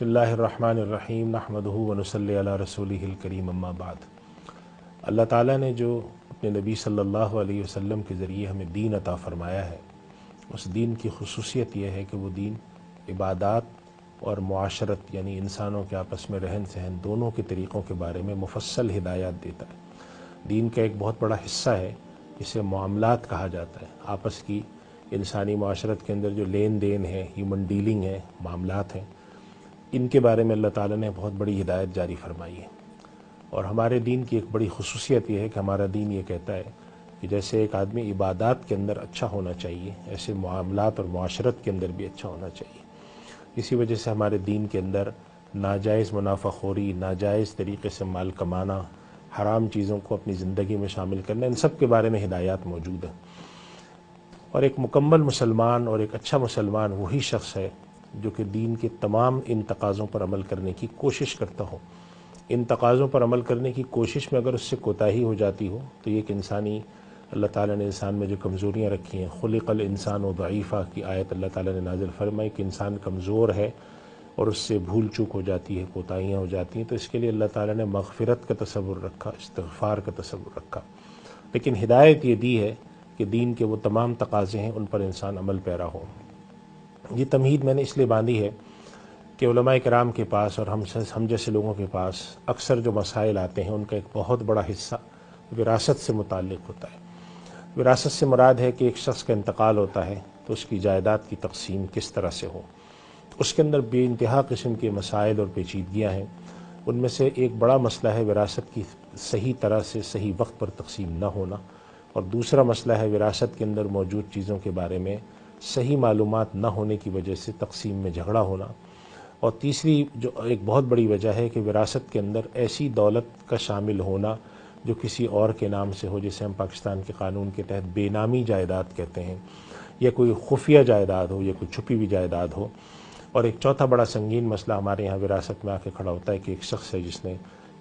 بسم اللہ الرحمن الرحیم نحمدہ ونصلی علی رسولہ الکریم اما بعد۔ اللہ تعالیٰ نے جو اپنے نبی صلی اللہ علیہ وسلم کے ذریعے ہمیں دین عطا فرمایا ہے، اس دین کی خصوصیت یہ ہے کہ وہ دین عبادات اور معاشرت یعنی انسانوں کے آپس میں رہن سہن دونوں کے طریقوں کے بارے میں مفصل ہدایات دیتا ہے۔ دین کا ایک بہت بڑا حصہ ہے جسے معاملات کہا جاتا ہے، آپس کی انسانی معاشرت کے اندر جو لین دین ہے، ہیومن ڈیلنگ ہے، معاملات ہیں، ان کے بارے میں اللہ تعالیٰ نے بہت بڑی ہدایت جاری فرمائی ہے۔ اور ہمارے دین کی ایک بڑی خصوصیت یہ ہے کہ ہمارا دین یہ کہتا ہے کہ جیسے ایک آدمی عبادات کے اندر اچھا ہونا چاہیے، ایسے معاملات اور معاشرت کے اندر بھی اچھا ہونا چاہیے۔ اسی وجہ سے ہمارے دین کے اندر ناجائز منافع خوری، ناجائز طریقے سے مال کمانا، حرام چیزوں کو اپنی زندگی میں شامل کرنا، ان سب کے بارے میں ہدایات موجود ہیں۔ اور ایک مکمل مسلمان اور ایک اچھا مسلمان وہی شخص ہے جو کہ دین کے تمام ان تقاضوں پر عمل کرنے کی کوشش کرتا ہو۔ ان تقاضوں پر عمل کرنے کی کوشش میں اگر اس سے کوتاہی ہو جاتی ہو تو یہ ایک انسانی، اللہ تعالیٰ نے انسان میں جو کمزوریاں رکھی ہیں، خلق الانسان ضعیفا کی آیت اللہ تعالیٰ نے نازل فرمائی کہ انسان کمزور ہے اور اس سے بھول چوک ہو جاتی ہے، کوتاہیاں ہو جاتی ہیں، تو اس کے لیے اللہ تعالیٰ نے مغفرت کا تصور رکھا، استغفار کا تصور رکھا۔ لیکن ہدایت یہ دی ہے کہ دین کے وہ تمام تقاضے ہیں ان پر انسان عمل پیرا ہو۔ یہ تمہید میں نے اس لیے باندھی ہے کہ علماء کرام کے پاس اور ہم جیسے لوگوں کے پاس اکثر جو مسائل آتے ہیں ان کا ایک بہت بڑا حصہ وراثت سے متعلق ہوتا ہے۔ وراثت سے مراد ہے کہ ایک شخص کا انتقال ہوتا ہے تو اس کی جائیداد کی تقسیم کس طرح سے ہو۔ اس کے اندر بے انتہا قسم کے مسائل اور پیچیدگیاں ہیں۔ ان میں سے ایک بڑا مسئلہ ہے وراثت کی صحیح طرح سے صحیح وقت پر تقسیم نہ ہونا، اور دوسرا مسئلہ ہے وراثت کے اندر موجود چیزوں کے بارے میں صحیح معلومات نہ ہونے کی وجہ سے تقسیم میں جھگڑا ہونا، اور تیسری جو ایک بہت بڑی وجہ ہے کہ وراثت کے اندر ایسی دولت کا شامل ہونا جو کسی اور کے نام سے ہو، جسے ہم پاکستان کے قانون کے تحت بے نامی جائیداد کہتے ہیں، یا کوئی خفیہ جائیداد ہو یا کوئی چھپی ہوئی جائیداد ہو۔ اور ایک چوتھا بڑا سنگین مسئلہ ہمارے یہاں وراثت میں آ کے کھڑا ہوتا ہے کہ ایک شخص ہے جس نے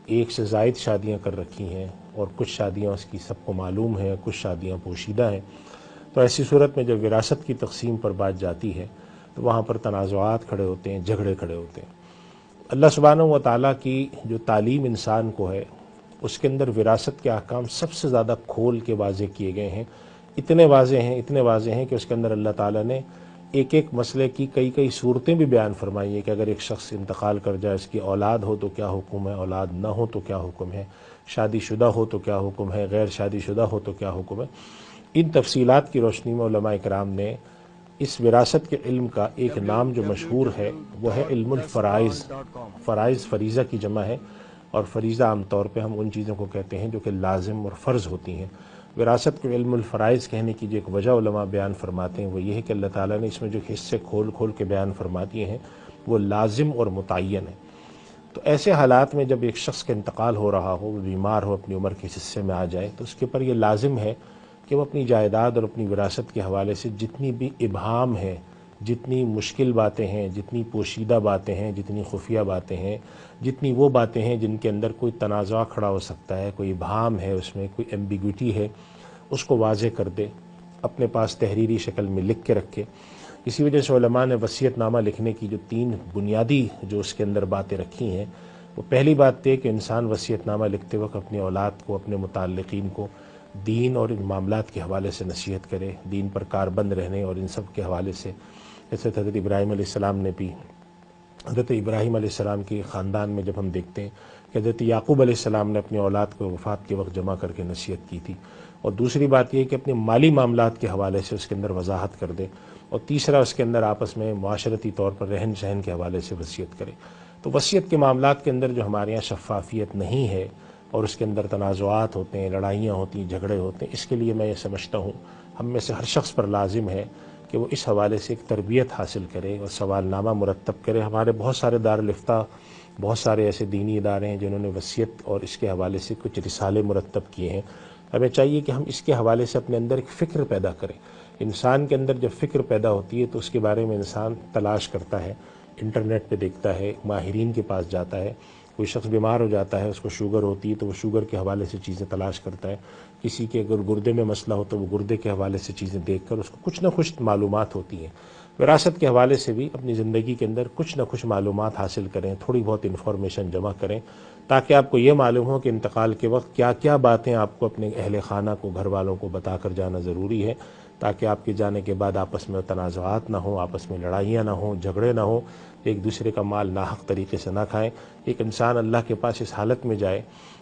ایک سے زائد شادیاں کر رکھی ہیں اور کچھ شادیاں اس کی سب کو معلوم ہیں، کچھ شادیاں پوشیدہ ہیں۔ تو ایسی صورت میں جب وراثت کی تقسیم پر بات جاتی ہے تو وہاں پر تنازعات کھڑے ہوتے ہیں، جھگڑے کھڑے ہوتے ہیں۔ اللہ سبحانہ و تعالیٰ کی جو تعلیم انسان کو ہے اس کے اندر وراثت کے احکام سب سے زیادہ کھول کے واضح کیے گئے ہیں۔ اتنے واضح ہیں کہ اس کے اندر اللہ تعالیٰ نے ایک ایک مسئلے کی کئی صورتیں بھی بیان فرمائی ہیں کہ اگر ایک شخص انتقال کر جائے، اس کی اولاد ہو تو کیا حکم ہے، اولاد نہ ہو تو کیا حکم ہے، شادی شدہ ہو تو کیا حکم ہے، غیر شادی شدہ ہو تو کیا حکم ہے۔ ان تفصیلات کی روشنی میں علماء کرام نے اس وراثت کے علم کا ایک نام جو مشہور ہے وہ ہے علم الفرائض۔ فرائض فریضہ کی جمع ہے، اور فریضہ عام طور پہ ہم ان چیزوں کو کہتے ہیں جو کہ لازم اور فرض ہوتی ہیں۔ وراثت کو علم الفرائض کہنے کی جو ایک وجہ علماء بیان فرماتے ہیں وہ یہ ہے کہ اللہ تعالیٰ نے اس میں جو حصے کھول کے بیان فرما دیے ہیں وہ لازم اور متعین ہیں۔ تو ایسے حالات میں جب ایک شخص کا انتقال ہو رہا ہو، وہ بیمار ہو، اپنی عمر کے حصے میں آ جائے، تو اس کے پر یہ لازم ہے کہ وہ اپنی جائیداد اور اپنی وراثت کے حوالے سے جتنی بھی ابہام ہیں، جتنی مشکل باتیں ہیں، جتنی پوشیدہ باتیں ہیں، جتنی خفیہ باتیں ہیں، جتنی وہ باتیں ہیں جن کے اندر کوئی تنازع کھڑا ہو سکتا ہے، کوئی ابہام ہے، اس میں کوئی ایمبیگوٹی ہے، اس کو واضح کر دے، اپنے پاس تحریری شکل میں لکھ کے رکھے۔ اسی وجہ سے علماء نے وصیت نامہ لکھنے کی جو 3 بنیادی جو اس کے اندر باتیں رکھی ہیں، وہ پہلی بات یہ کہ انسان وصیت نامہ لکھتے وقت اپنی اولاد کو، اپنے متعلقین کو دین اور ان معاملات کے حوالے سے نصیحت کرے، دین پر کاربند رہنے اور ان سب کے حوالے سے، جیسے حضرت ابراہیم علیہ السلام نے بھی، حضرت ابراہیم علیہ السلام کے خاندان میں جب ہم دیکھتے ہیں کہ حضرت یعقوب علیہ السلام نے اپنی اولاد کو وفات کے وقت جمع کر کے نصیحت کی تھی، اور دوسری بات یہ کہ اپنے مالی معاملات کے حوالے سے اس کے اندر وضاحت کر دے، اور تیسرا اس کے اندر آپس میں معاشرتی طور پر رہن سہن کے حوالے سے وصیت کرے۔ تو وصیت کے معاملات کے اندر جو ہمارے یہاں شفافیت نہیں ہے اور اس کے اندر تنازعات ہوتے ہیں، لڑائیاں ہوتی ہیں، جھگڑے ہوتے ہیں، اس کے لیے میں یہ سمجھتا ہوں ہم میں سے ہر شخص پر لازم ہے کہ وہ اس حوالے سے ایک تربیت حاصل کرے اور سوال نامہ مرتب کرے۔ ہمارے بہت سارے دارالافتاء، بہت سارے ایسے دینی ادارے ہیں جنہوں نے وصیت اور اس کے حوالے سے کچھ رسالے مرتب کیے ہیں۔ ہمیں چاہیے کہ ہم اس کے حوالے سے اپنے اندر ایک فکر پیدا کریں۔ انسان کے اندر جب فکر پیدا ہوتی ہے تو اس کے بارے میں انسان تلاش کرتا ہے، انٹرنیٹ پہ دیکھتا ہے، ماہرین کے پاس جاتا ہے، کوئی شخص بیمار ہو جاتا ہے، اس کو شوگر ہوتی ہے تو وہ شوگر کے حوالے سے چیزیں تلاش کرتا ہے، کسی کے اگر گردے میں مسئلہ ہو تو وہ گردے کے حوالے سے چیزیں دیکھ کر اس کو کچھ نہ کچھ معلومات ہوتی ہیں۔ وراثت کے حوالے سے بھی اپنی زندگی کے اندر کچھ نہ کچھ معلومات حاصل کریں، تھوڑی بہت انفارمیشن جمع کریں، تاکہ آپ کو یہ معلوم ہو کہ انتقال کے وقت کیا کیا باتیں آپ کو اپنے اہل خانہ کو، گھر والوں کو بتا کر جانا ضروری ہے، تاکہ آپ کے جانے کے بعد آپس میں تنازعات نہ ہوں، آپس میں لڑائیاں نہ ہوں، جھگڑے نہ ہوں، ایک دوسرے کا مال ناحق طریقے سے نہ کھائیں۔ ایک انسان اللہ کے پاس اس حالت میں جائے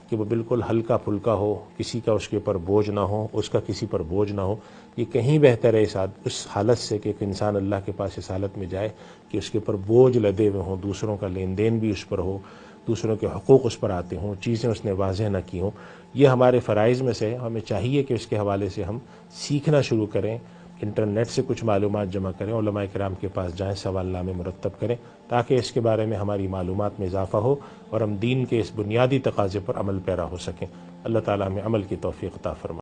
کہ وہ بالکل ہلکا پھلکا ہو، کسی کا اس کے اوپر بوجھ نہ ہو، اس کا کسی پر بوجھ نہ ہو، یہ کہیں بہتر ہے اس حالت سے کہ ایک انسان اللہ کے پاس اس حالت میں جائے کہ اس کے اوپر بوجھ لدے ہوئے ہوں، دوسروں کا لین دین بھی اس پر ہو، دوسروں کے حقوق اس پر آتے ہوں، چیزیں اس نے واضح نہ کی ہوں۔ یہ ہمارے فرائض میں سے ہے، ہمیں چاہیے کہ اس کے حوالے سے ہم سیکھنا شروع کریں، انٹرنیٹ سے کچھ معلومات جمع کریں، علماء کرام کے پاس جائیں، سوال نامے مرتب کریں، تاکہ اس کے بارے میں ہماری معلومات میں اضافہ ہو اور ہم دین کے اس بنیادی تقاضے پر عمل پیرا ہو سکیں۔ اللہ تعالیٰ ہمیں عمل کی توفیق عطا فرمائے۔